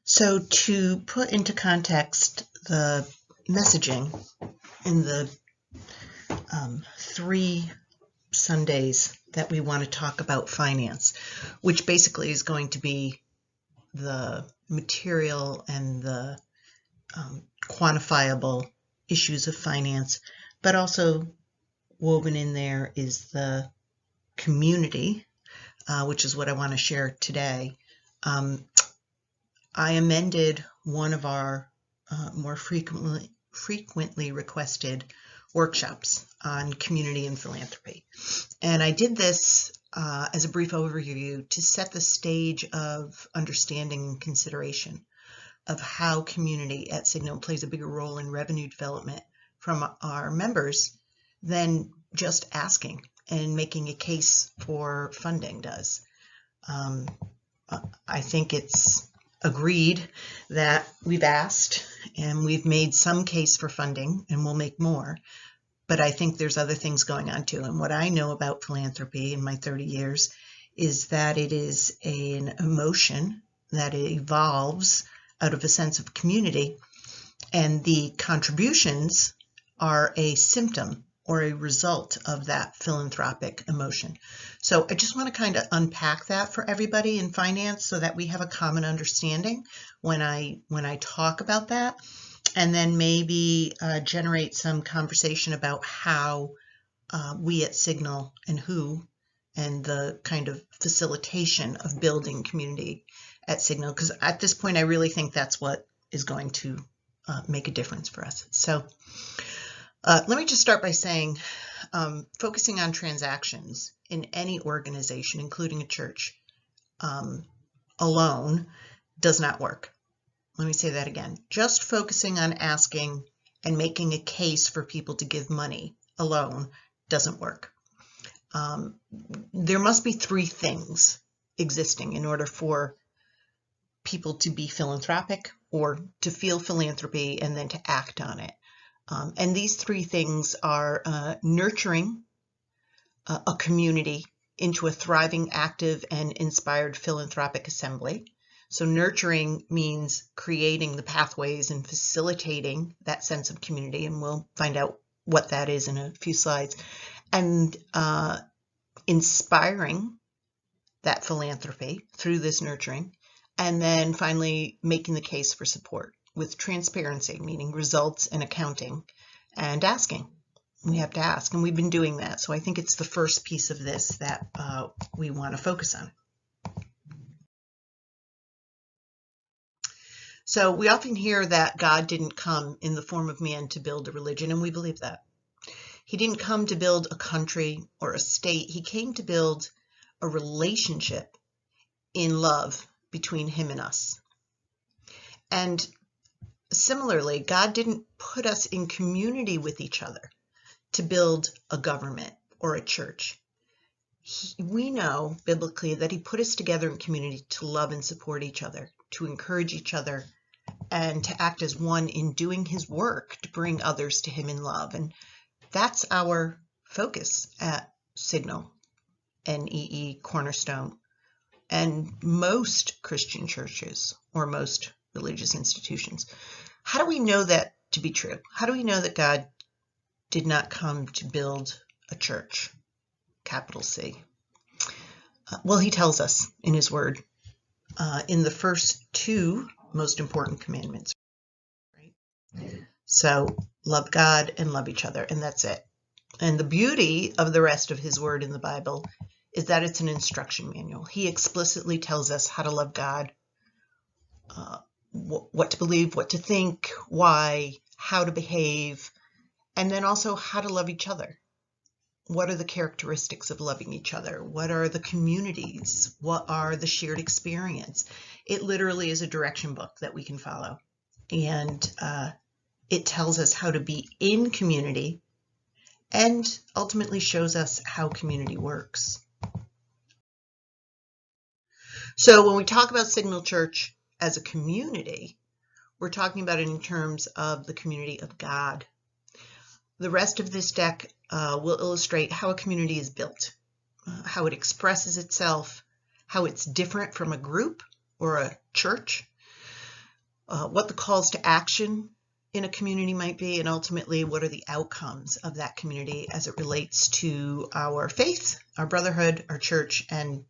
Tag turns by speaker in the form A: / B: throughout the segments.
A: So to put into context the messaging in the 3 Sundays that we want to talk about finance, which basically is going to be the material and the quantifiable issues of finance, but also woven in there is the community, which is what I want to share today. I amended one of our more frequently requested workshops on community and philanthropy. And I did this as a brief overview to set the stage of understanding and consideration of how community at Signal plays a bigger role in revenue development from our members than just asking and making a case for funding does. I think it's agreed that we've asked and we've made some case for funding and we'll make more, but I think there's other things going on too. And what I know about philanthropy in my 30 years is that it is an emotion that evolves out of a sense of community, and the contributions are a symptom or a result of that philanthropic emotion. So I just want to kind of unpack that for everybody in finance so that we have a common understanding when I talk about that, and then maybe generate some conversation about how we at Signal and the kind of facilitation of building community at Signal, because at this point I really think that's what is going to make a difference for us. So let me just start by saying focusing on transactions in any organization, including a church, alone does not work. Let me say that again. Just focusing on asking and making a case for people to give money alone doesn't work. There must be 3 things existing in order for people to be philanthropic or to feel philanthropy and then to act on it. And these 3 things are nurturing a community into a thriving, active, and inspired philanthropic assembly. So nurturing means creating the pathways and facilitating that sense of community, and we'll find out what that is in a few slides. And inspiring that philanthropy through this nurturing, and then finally making the case for support with transparency, meaning results and accounting, and asking. We have to ask, and we've been doing that. So I think it's the first piece of this that we want to focus on. So we often hear that God didn't come in the form of man to build a religion, and we believe that. He didn't come to build a country or a state. He came to build a relationship in love between him and us. And similarly, God didn't put us in community with each other to build a government or a church. We know biblically that he put us together in community to love and support each other, to encourage each other, and to act as one in doing his work to bring others to him in love. And that's our focus at Signal, NEE, Cornerstone, and most Christian churches or most religious institutions. How do we know that to be true? How do we know that God did not come to build a church, capital C? Well, he tells us in his word in the first 2 most important commandments, right? So love God and love each other, and that's it. And the beauty of the rest of his word in the Bible is that it's an instruction manual. He explicitly tells us how to love God, what to believe, what to think, why, how to behave, and then also how to love each other. What are the characteristics of loving each other? What are the communities? What are the shared experience? It literally is a direction book that we can follow. And it tells us how to be in community and ultimately shows us how community works. So when we talk about Signal Church as a community, we're talking about it in terms of the community of God. The rest of this deck will illustrate how a community is built, how it expresses itself, how it's different from a group or a church, what the calls to action in a community might be, and ultimately what are the outcomes of that community as it relates to our faith, our brotherhood, our church, and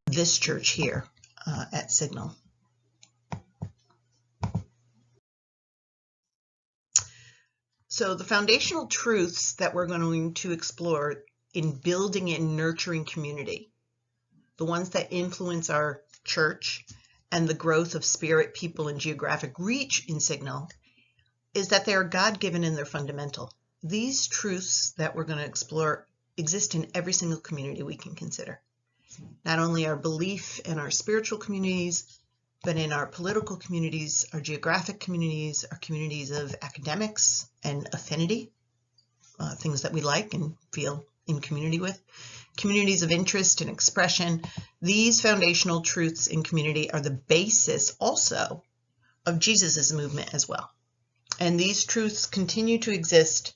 A: this church here at Signal. So the foundational truths that we're going to explore in building and nurturing community, the ones that influence our church and the growth of spirit, people, and geographic reach in Signal, is that they are God-given and they're fundamental. These truths that we're going to explore exist in every single community we can consider. Not only our belief in our spiritual communities, but in our political communities, our geographic communities, our communities of academics and affinity, things that we like and feel in community with, communities of interest and expression. These foundational truths in community are the basis also of Jesus's movement as well. And these truths continue to exist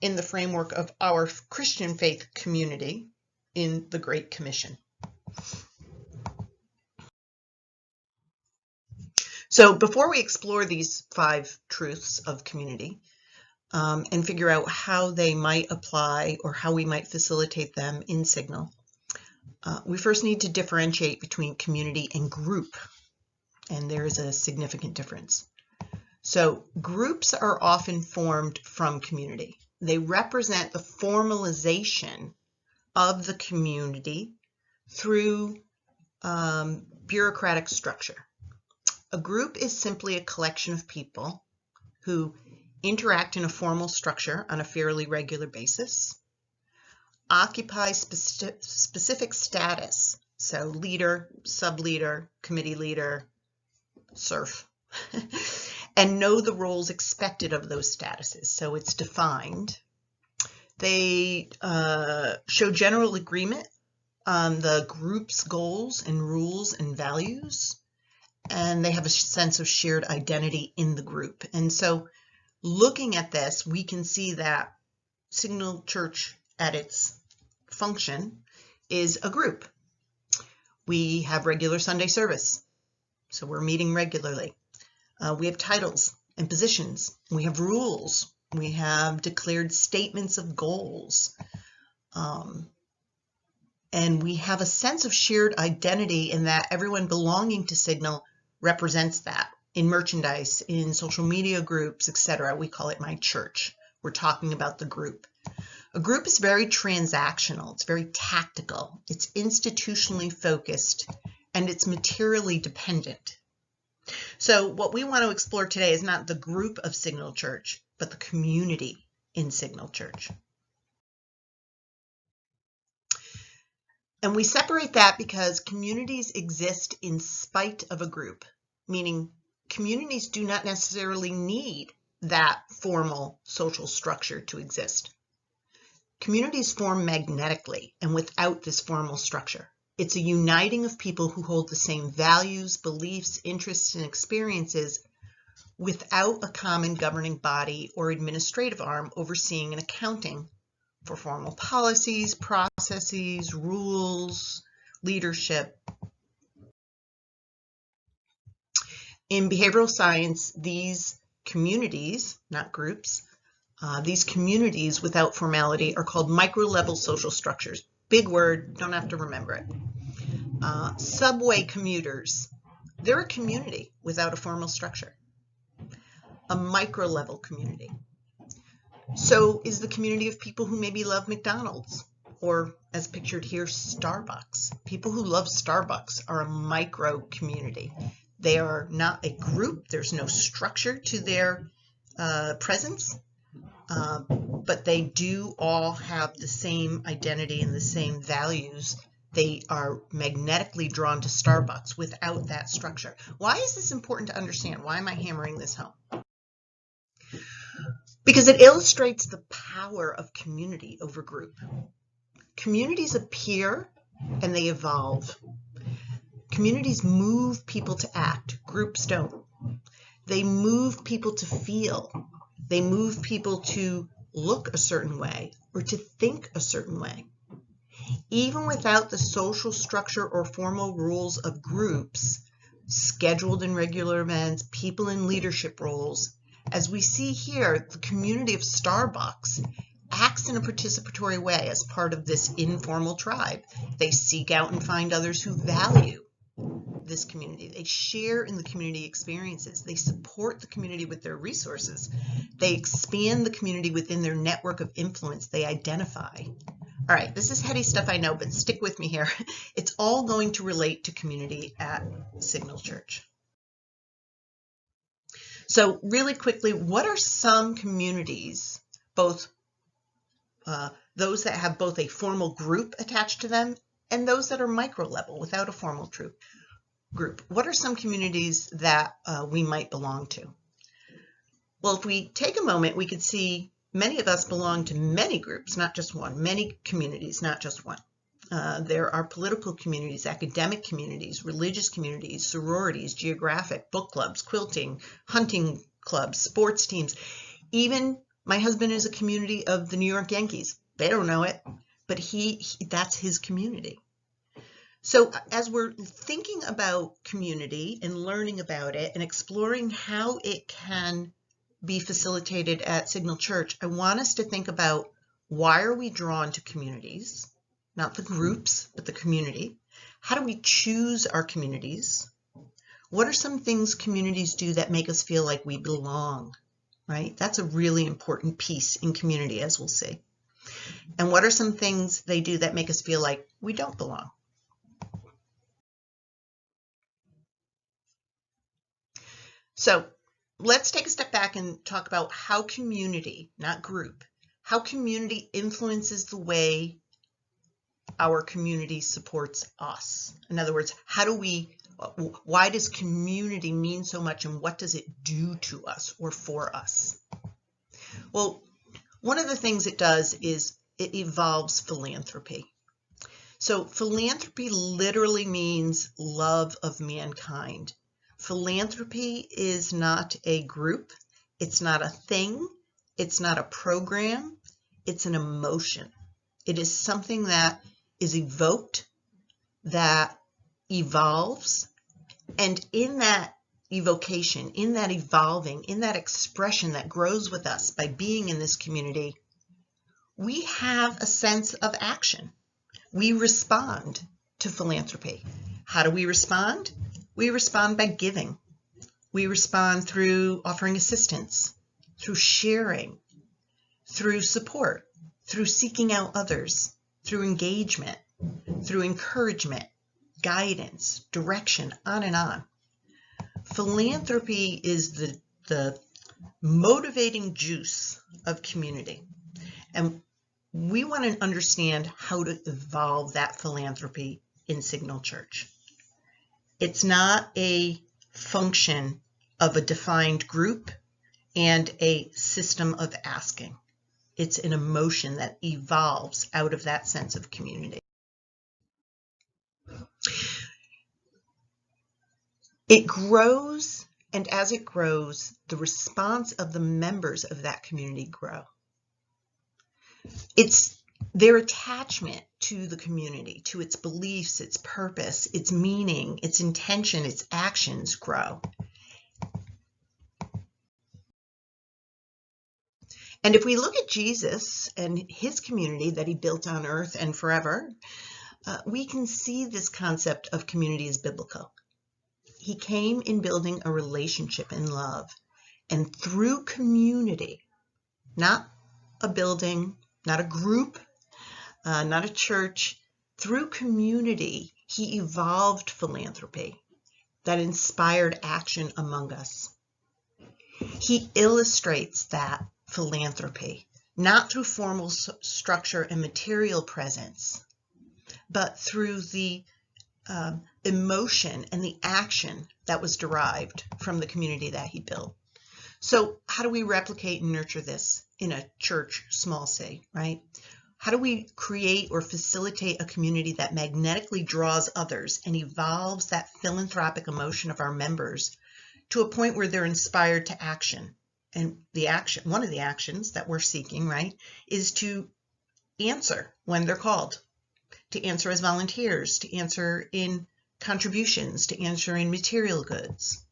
A: in the framework of our Christian faith community in the Great Commission. So before we explore these 5 truths of community and figure out how they might apply or how we might facilitate them in Signal, we first need to differentiate between community and group, and there is a significant difference. So groups are often formed from community. They represent the formalization of the community through bureaucratic structure. A group is simply a collection of people who interact in a formal structure on a fairly regular basis, occupy specific status, so leader, sub-leader, committee leader, serf, and know the roles expected of those statuses, so it's defined. They show general agreement on the group's goals and rules and values, and they have a sense of shared identity in the group. And so looking at this, we can see that Signal Church at its function is a group. We have regular Sunday service, so we're meeting regularly. We have titles and positions. We have rules. We have declared statements of goals. And we have a sense of shared identity in that everyone belonging to Signal represents that in merchandise, in social media groups, etc. We call it my church. We're talking about the group. A group is very transactional. It's very tactical. It's institutionally focused, and it's materially dependent. So what we want to explore today is not the group of Signal Church, but the community in Signal Church. And we separate that because communities exist in spite of a group, meaning communities do not necessarily need that formal social structure to exist. Communities form magnetically and without this formal structure. It's a uniting of people who hold the same values, beliefs, interests, and experiences without a common governing body or administrative arm overseeing and accounting for formal policies, processes, rules, leadership. In behavioral science, these communities, not groups, these communities without formality are called micro-level social structures. Big word, don't have to remember it. Subway commuters, they're a community without a formal structure. A micro-level community. So is the community of people who maybe love McDonald's, or as pictured here, Starbucks. People who love Starbucks are a micro community. They are not a group. There's no structure to their presence, but they do all have the same identity and the same values. They are magnetically drawn to Starbucks without that structure. Why is this important to understand? Why am I hammering this home? Because it illustrates the power of community over group. Communities appear and they evolve. Communities move people to act. Groups don't. They move people to feel. They move people to look a certain way or to think a certain way. Even without the social structure or formal rules of groups, scheduled and regular events, people in leadership roles. As we see here, the community of Starbucks acts in a participatory way as part of this informal tribe. They seek out and find others who value this community. They share in the community experiences. They support the community with their resources. They expand the community within their network of influence they identify. All right, this is heady stuff, I know, but stick with me here. It's all going to relate to community at Signal Church. So really quickly, what are some communities, both those that have both a formal group attached to them and those that are micro level without a formal group? What are some communities that we might belong to? Well, if we take a moment, we could see many of us belong to many groups, not just one, many communities, not just one. There are political communities, academic communities, religious communities, sororities, geographic, book clubs, quilting, hunting clubs, sports teams. Even my husband is a community of the New York Yankees. They don't know it, but that's his community. So as we're thinking about community and learning about it and exploring how it can be facilitated at Signal Church, I want us to think about, why are we drawn to communities? Not the groups, but the community. How do we choose our communities? What are some things communities do that make us feel like we belong, right? That's a really important piece in community, as we'll see. And what are some things they do that make us feel like we don't belong? So let's take a step back and talk about how community, not group, how community influences the way our community supports us. In other words, why does community mean so much, and what does it do to us or for us? Well, one of the things it does is it evolves philanthropy. So philanthropy literally means love of mankind. Philanthropy is not a group, it's not a thing, it's not a program, it's an emotion. It is something that is evoked, that evolves, and in that evocation, in that evolving, in that expression that grows with us by being in this community, we have a sense of action. We respond to philanthropy. How do we respond? We respond by giving. We respond through offering assistance, through sharing, through support, through seeking out others, through engagement, through encouragement, guidance, direction, on and on. Philanthropy is the motivating juice of community. And we want to understand how to evolve that philanthropy in Signal Church. It's not a function of a defined group and a system of asking. It's an emotion that evolves out of that sense of community. It grows, and as it grows, the response of the members of that community grow. It's their attachment to the community, to its beliefs, its purpose, its meaning, its intention, its actions grow. And if we look at Jesus and his community that he built on earth and forever, we can see this concept of community as biblical. He came in building a relationship in love, and through community, not a building, not a group, not a church, through community, he evolved philanthropy that inspired action among us. He illustrates that philanthropy, not through formal structure and material presence, but through the emotion and the action that was derived from the community that he built. So how do we replicate and nurture this in a church, small c, right? How do we create or facilitate a community that magnetically draws others and evolves that philanthropic emotion of our members to a point where they're inspired to action? And one of the actions that we're seeking, right, is to answer when they're called, to answer as volunteers, to answer in contributions to answering material goods.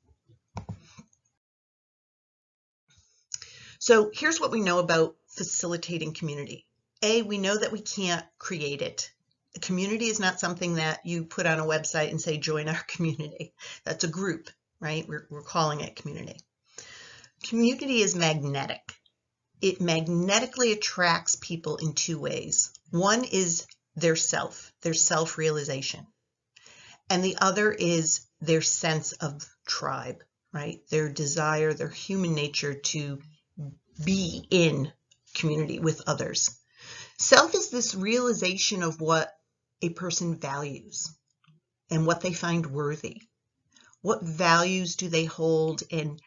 A: So here's what we know about facilitating community. A, we know that we can't create it. A community is not something that you put on a website and say, join our community. That's a group, right? We're calling it community. Community is magnetic. It magnetically attracts people in two ways. One is their self-realization. And the other is their sense of tribe, right? Their desire, their human nature to be in community with others. Self is this realization of what a person values and what they find worthy. What values do they hold? And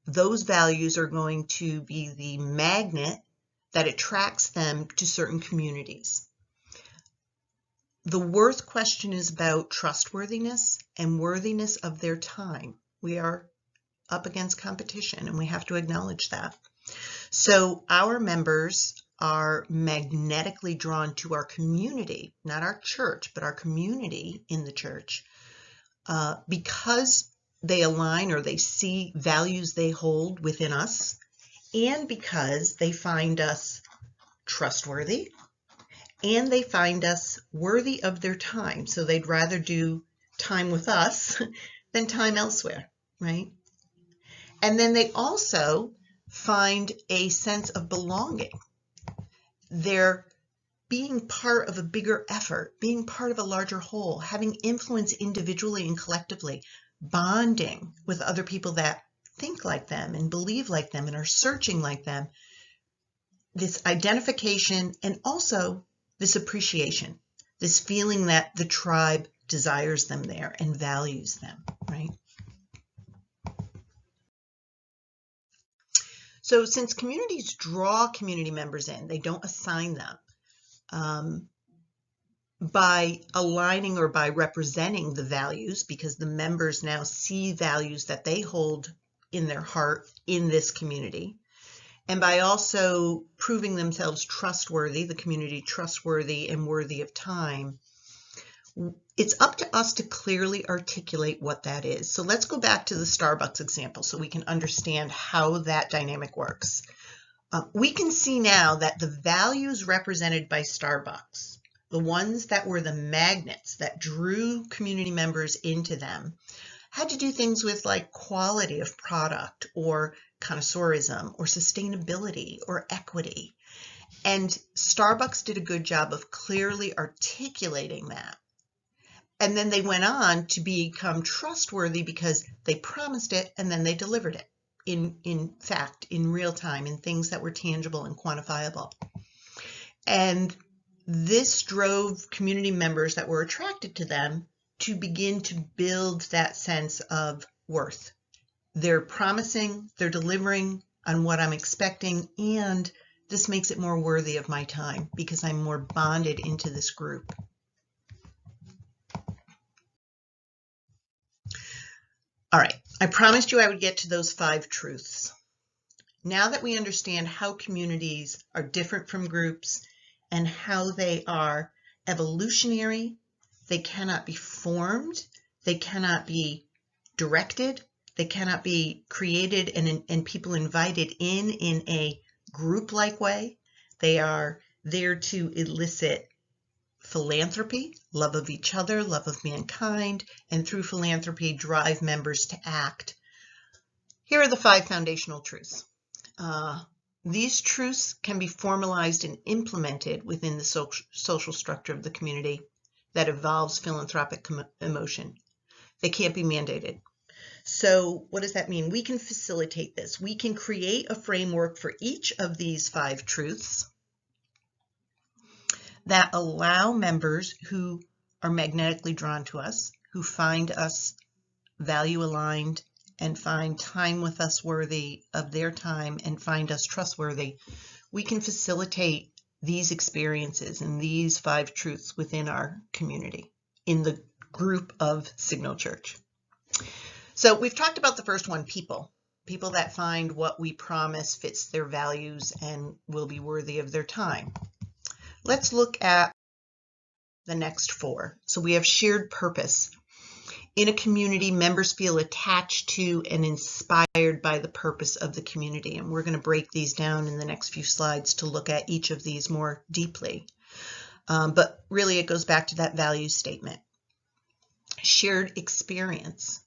A: those values are going to be the magnet that attracts them to certain communities. The worth question is about trustworthiness and worthiness of their time. We are up against competition, and we have to acknowledge that. So our members are magnetically drawn to our community, not our church, but our community in the church, because they align or they see values they hold within us, and because they find us trustworthy, and they find us worthy of their time. So they'd rather do time with us than time elsewhere, right? And then they also find a sense of belonging. They're being part of a bigger effort, being part of a larger whole, having influence individually and collectively, bonding with other people that think like them and believe like them and are searching like them. This identification and also this appreciation, this feeling that the tribe desires them there and values them, right? So since communities draw community members in, they don't assign them. By aligning or by representing the values, because the members now see values that they hold in their heart in this community, and by also proving themselves trustworthy, the community trustworthy and worthy of time, it's up to us to clearly articulate what that is. So let's go back to the Starbucks example so we can understand how that dynamic works. We can see now that the values represented by Starbucks, the ones that were the magnets that drew community members into them, had to do things with like quality of product or connoisseurism or sustainability or equity. And Starbucks did a good job of clearly articulating that. And then they went on to become trustworthy because they promised it and then they delivered it in fact, in real time, in things that were tangible and quantifiable. And this drove community members that were attracted to them to begin to build that sense of worth. They're promising, they're delivering on what I'm expecting, and this makes it more worthy of my time because I'm more bonded into this group. All right, I promised you I would get to those 5 truths. Now that we understand how communities are different from groups and how they are evolutionary, they cannot be formed, they cannot be directed, they cannot be created and people invited in a group-like way. They are there to elicit philanthropy, love of each other, love of mankind, and through philanthropy drive members to act. Here are the 5 foundational truths. These truths can be formalized and implemented within the social structure of the community that evolves philanthropic emotion. They can't be mandated. So what does that mean? We can facilitate this. We can create a framework for each of these 5 truths that allow members who are magnetically drawn to us, who find us value aligned and find time with us worthy of their time and find us trustworthy. We can facilitate these experiences and these 5 truths within our community in the group of Signal Church. So we've talked about the first one, people that find what we promise fits their values and will be worthy of their time. Let's look at the next 4. So we have shared purpose. In a community, members feel attached to and inspired by the purpose of the community. And we're going to break these down in the next few slides to look at each of these more deeply. But really, it goes back to that value statement. Shared experience.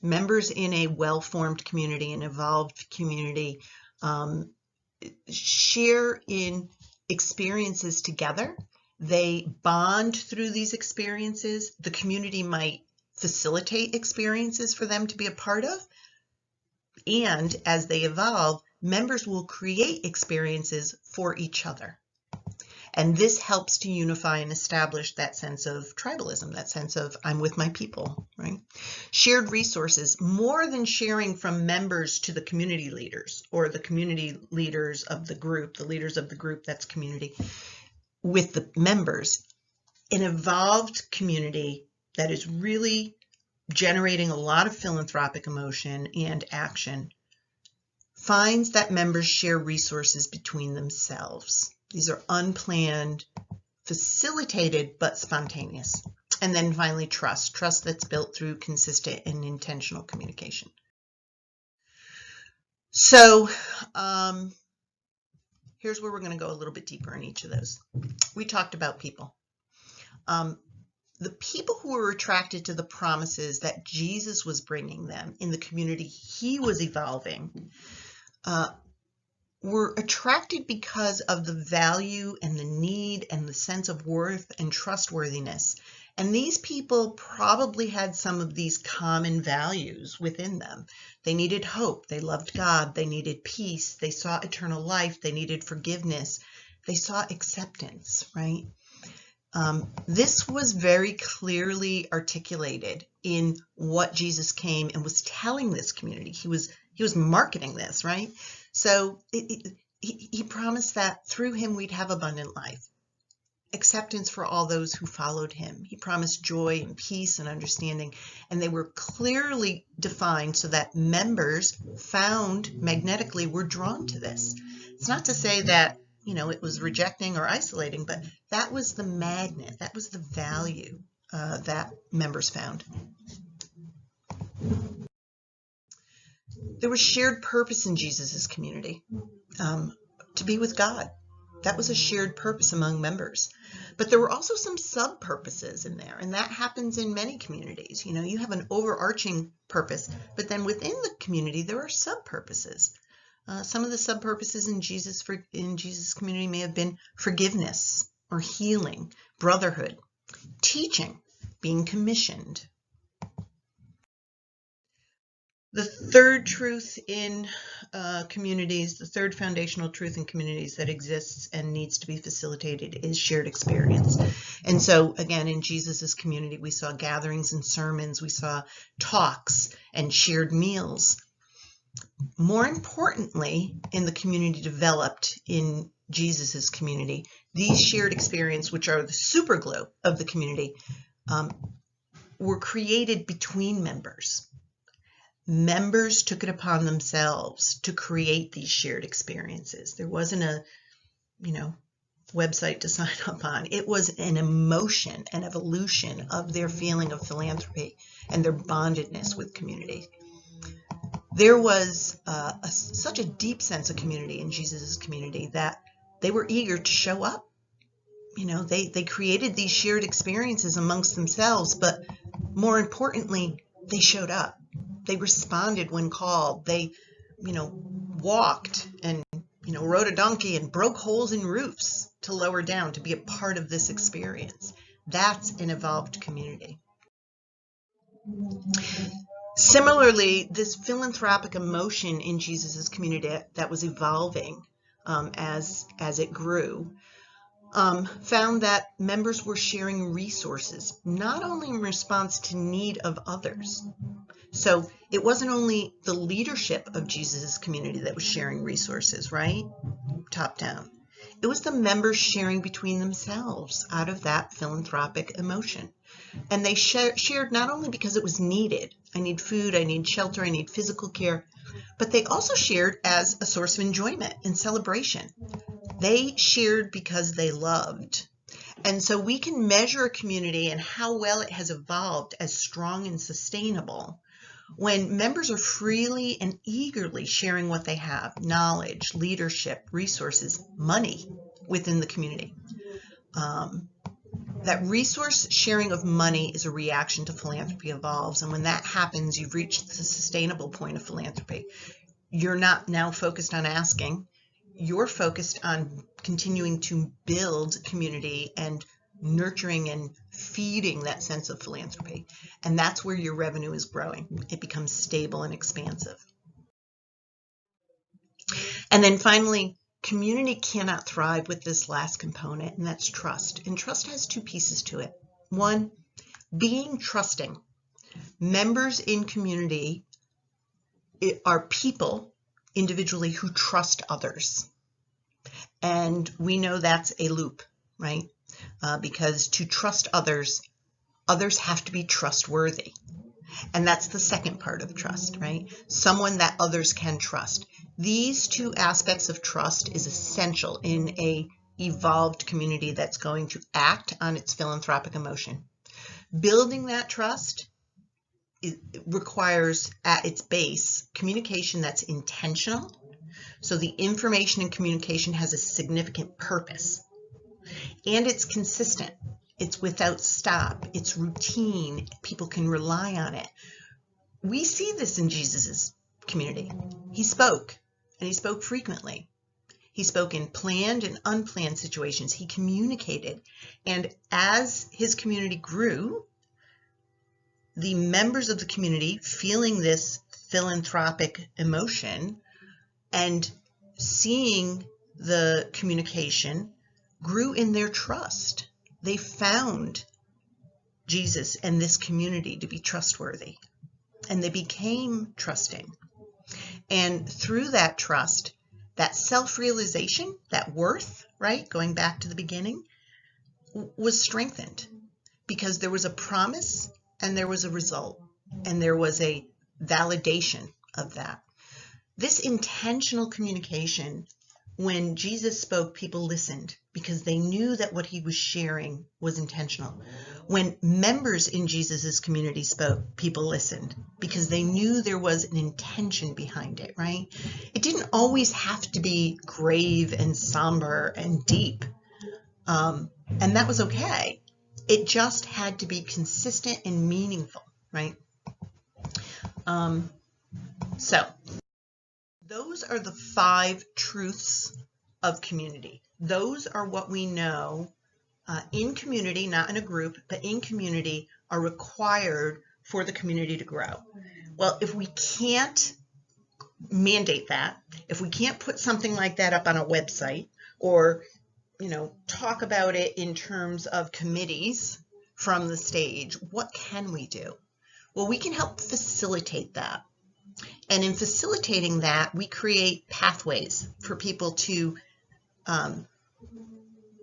A: Members in a well-formed community, an evolved community, share in experiences together. They bond through these experiences. The community might facilitate experiences for them to be a part of. And as they evolve, members will create experiences for each other. And this helps to unify and establish that sense of tribalism, that sense of I'm with my people, right? Shared resources, more than sharing from members to the community leaders or the community leaders of the group, the leaders of the group, that's community, with the members. An evolved community that is really generating a lot of philanthropic emotion and action finds that members share resources between themselves. These are unplanned, facilitated, but spontaneous. And then finally, trust that's built through consistent and intentional communication. So here's where we're going to go a little bit deeper in each of those. We talked about people. The people who were attracted to the promises that Jesus was bringing them in the community he was evolving were attracted because of the value and the need and the sense of worth and trustworthiness. And these people probably had some of these common values within them. They needed hope. They loved God. They needed peace. They saw eternal life. They needed forgiveness. They saw acceptance, right? This was very clearly articulated in what Jesus came and was telling this community. He was marketing this, right? So he promised that through him we'd have abundant life, acceptance for all those who followed him. He promised joy and peace and understanding, and they were clearly defined so that members found magnetically were drawn to this. It's not to say that it was rejecting or isolating, but that was the magnet, that was the value that members found. There was shared purpose in Jesus's community, to be with God. That was a shared purpose among members. But there were also some sub-purposes in there, and that happens in many communities. You have an overarching purpose, but then within the community there are sub-purposes. Some of the sub-purposes in Jesus' community may have been forgiveness or healing, brotherhood, teaching, being commissioned. The third truth in communities, the third foundational truth in communities that exists and needs to be facilitated is shared experience. And so again, in Jesus's community, we saw gatherings and sermons, we saw talks and shared meals. More importantly, in the community developed in Jesus's community, these shared experiences, which are the super glue of the community, were created between members. Members took it upon themselves to create these shared experiences. There wasn't a, website to sign up on. It was an emotion, an evolution of their feeling of philanthropy and their bondedness with community. There was such a deep sense of community in Jesus's community that they were eager to show up. They created these shared experiences amongst themselves, but more importantly, they showed up. They responded when called. They, walked and, rode a donkey and broke holes in roofs to lower down to be a part of this experience. That's an evolved community. Similarly, this philanthropic emotion in Jesus's community that was evolving as it grew, found that members were sharing resources, not only in response to need of others. So it wasn't only the leadership of Jesus's community that was sharing resources, right? Top down. It was the members sharing between themselves out of that philanthropic emotion. And they shared not only because it was needed. I need food, I need shelter, I need physical care. But they also shared as a source of enjoyment and celebration. They shared because they loved. And so we can measure a community and how well it has evolved as strong and sustainable when members are freely and eagerly sharing what they have, knowledge, leadership, resources, money within the community. That resource sharing of money is a reaction to philanthropy evolves. And when that happens, you've reached the sustainable point of philanthropy. You're not now focused on asking, you're focused on continuing to build community and nurturing and feeding that sense of philanthropy. And that's where your revenue is growing. It becomes stable and expansive. And then finally, community cannot thrive with this last component, and that's trust. And trust has two pieces to it. One, being trusting. Members in community are people individually who trust others. And we know that's a loop, right? Because to trust others, others have to be trustworthy. And that's the second part of trust, right? Someone that others can trust. These two aspects of trust is essential in a evolved community that's going to act on its philanthropic emotion. Building that trust requires at its base communication that's intentional. So the information and communication has a significant purpose. And it's consistent. It's without stop. It's routine. People can rely on it. We see this in Jesus's community. He spoke, and he spoke frequently. He spoke in planned and unplanned situations. He communicated. And as his community grew, the members of the community, feeling this philanthropic emotion and seeing the communication, grew in their trust. They found Jesus and this community to be trustworthy, and they became trusting. And through that trust, that self-realization, that worth, right, going back to the beginning, was strengthened because there was a promise and there was a result and there was a validation of that. This intentional communication, when Jesus spoke, people listened because they knew that what he was sharing was intentional. When members in Jesus's community spoke, people listened because they knew there was an intention behind it, right? It didn't always have to be grave and somber and deep. And that was okay. It just had to be consistent and meaningful, right? So those are the 5 truths of community. Those are what we know in community, not in a group, but in community, are required for the community to grow. Well, if we can't mandate that, if we can't put something like that up on a website or, talk about it in terms of committees from the stage, what can we do? Well, we can help facilitate that. And in facilitating that, we create pathways for people to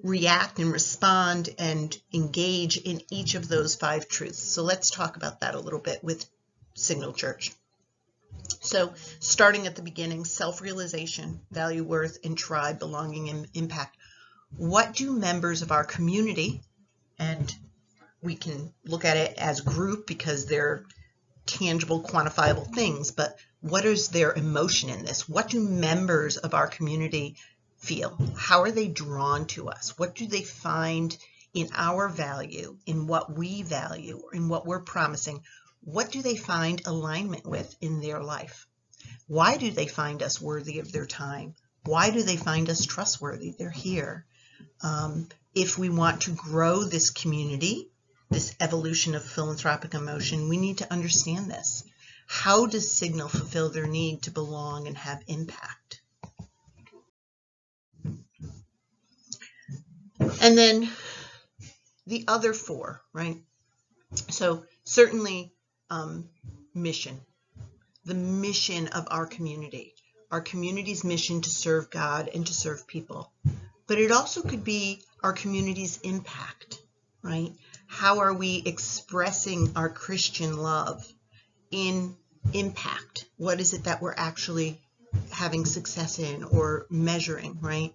A: react and respond and engage in each of those 5 truths. So let's talk about that a little bit with Signal Church. So starting at the beginning, self-realization, value, worth, and tribe, belonging, and impact. What do members of our community, and we can look at it as group because they're tangible, quantifiable things, but what is their emotion in this? What do members of our community feel? How are they drawn to us? What do they find in our value, in what we value, or in what we're promising? What do they find alignment with in their life? Why do they find us worthy of their time? Why do they find us trustworthy? They're here. If we want to grow this community, this evolution of philanthropic emotion, we need to understand this. How does Signal fulfill their need to belong and have impact? And then the other 4, right? So certainly mission, the mission of our community's mission to serve God and to serve people. But it also could be our community's impact, right? How are we expressing our Christian love in impact? What is it that we're actually having success in or measuring, right?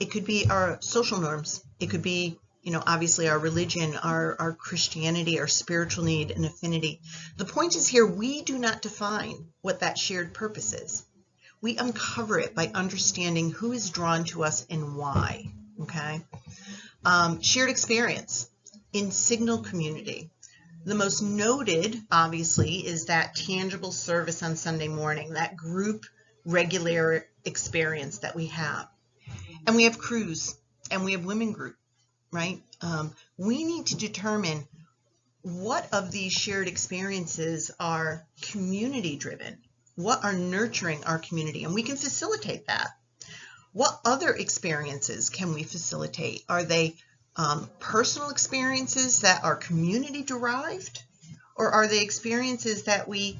A: It could be our social norms. It could be obviously our religion, our Christianity, our spiritual need and affinity. The point is here, we do not define what that shared purpose is. We uncover it by understanding who is drawn to us and why, okay? Shared experience in Signal community. The most noted, obviously, is that tangible service on Sunday morning, that group regular experience that we have. And we have crews, and we have women group, right? We need to determine what of these shared experiences are community driven, what are nurturing our community, and we can facilitate that. What other experiences can we facilitate? Are they personal experiences that are community derived, or are they experiences that we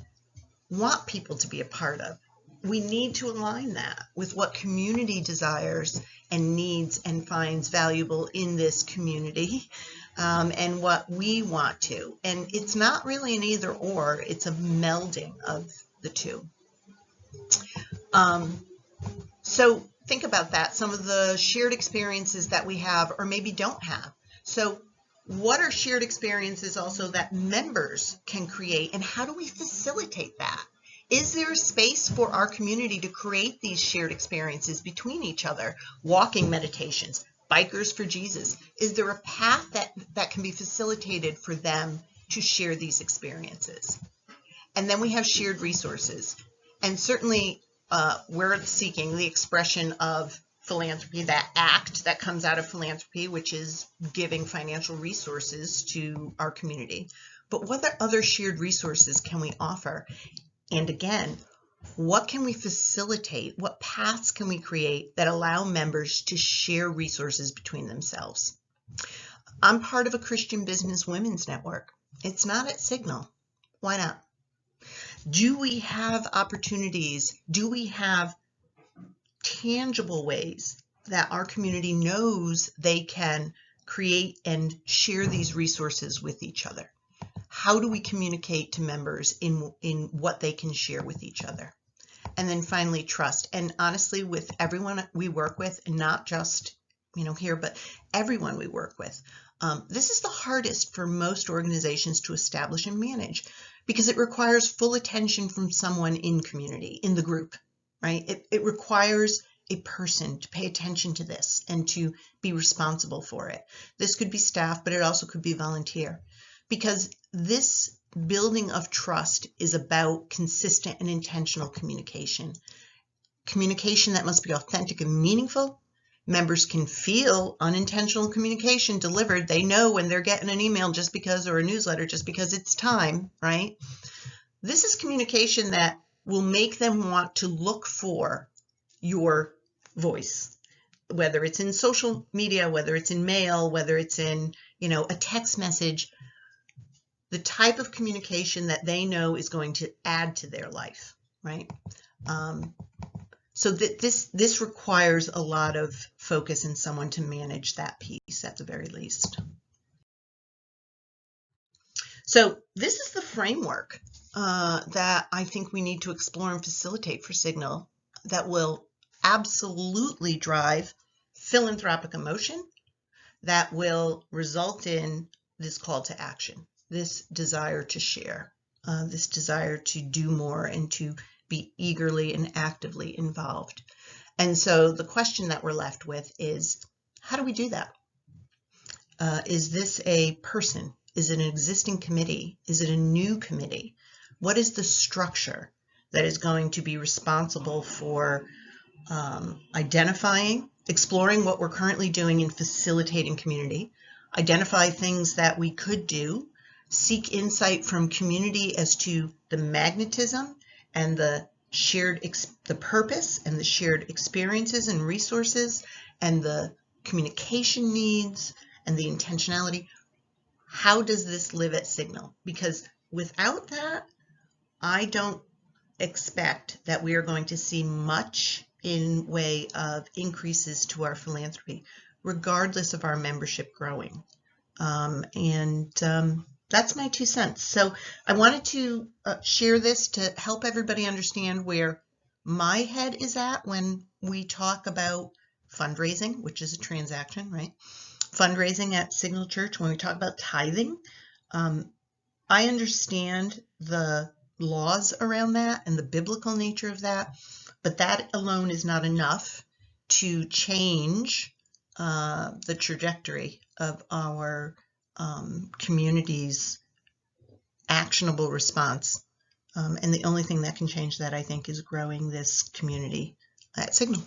A: want people to be a part of? We need to align that with what community desires and needs and finds valuable in this community, and what we want to. And it's not really an either or, it's a melding of the two. So think about that, some of the shared experiences that we have or maybe don't have. So what are shared experiences also that members can create, and how do we facilitate that? Is there a space for our community to create these shared experiences between each other? Walking meditations, Bikers for Jesus. Is there a path that can be facilitated for them to share these experiences? And then we have shared resources. And certainly we're seeking the expression of philanthropy, that act that comes out of philanthropy, which is giving financial resources to our community. But what other shared resources can we offer? And again, what can we facilitate? What paths can we create that allow members to share resources between themselves? I'm part of a Christian Business Women's Network. It's not at Signal. Why not? Do we have opportunities? Do we have tangible ways that our community knows they can create and share these resources with each other? How do we communicate to members in what they can share with each other? And then finally, trust. And honestly, with everyone we work with, and not just here, but everyone we work with, this is the hardest for most organizations to establish and manage, because it requires full attention from someone in community, in the group, right? It requires a person to pay attention to this and to be responsible for it. This could be staff, but it also could be volunteer, because this building of trust is about consistent and intentional communication. Communication that must be authentic and meaningful. Members can feel unintentional communication delivered. They know when they're getting an email just because, or a newsletter just because it's time, right? This is communication that will make them want to look for your voice, whether it's in social media, whether it's in mail, whether it's in, a text message, the type of communication that they know is going to add to their life, right? So that this requires a lot of focus in someone to manage that piece at the very least. So this is the framework that I think we need to explore and facilitate for Signal that will absolutely drive philanthropic emotion, that will result in this call to action, this desire to share, this desire to do more and to be eagerly and actively involved. And so the question that we're left with is, how do we do that? Is this a person? Is it an existing committee? Is it a new committee? What is the structure that is going to be responsible for identifying, exploring what we're currently doing in facilitating community, identify things that we could do, seek insight from community as to the magnetism and the the purpose and the shared experiences and resources and the communication needs and the intentionality. How does this live at Signal? Because without that, I don't expect that we are going to see much in way of increases to our philanthropy, regardless of our membership growing. That's my 2 cents. So I wanted to share this to help everybody understand where my head is at when we talk about fundraising, which is a transaction, right? fundraising at Signal Church, when we talk about tithing, I understand the laws around that and the biblical nature of that, but that alone is not enough to change the trajectory of our community's actionable response. And the only thing that can change that, I think, is growing this community at Signal.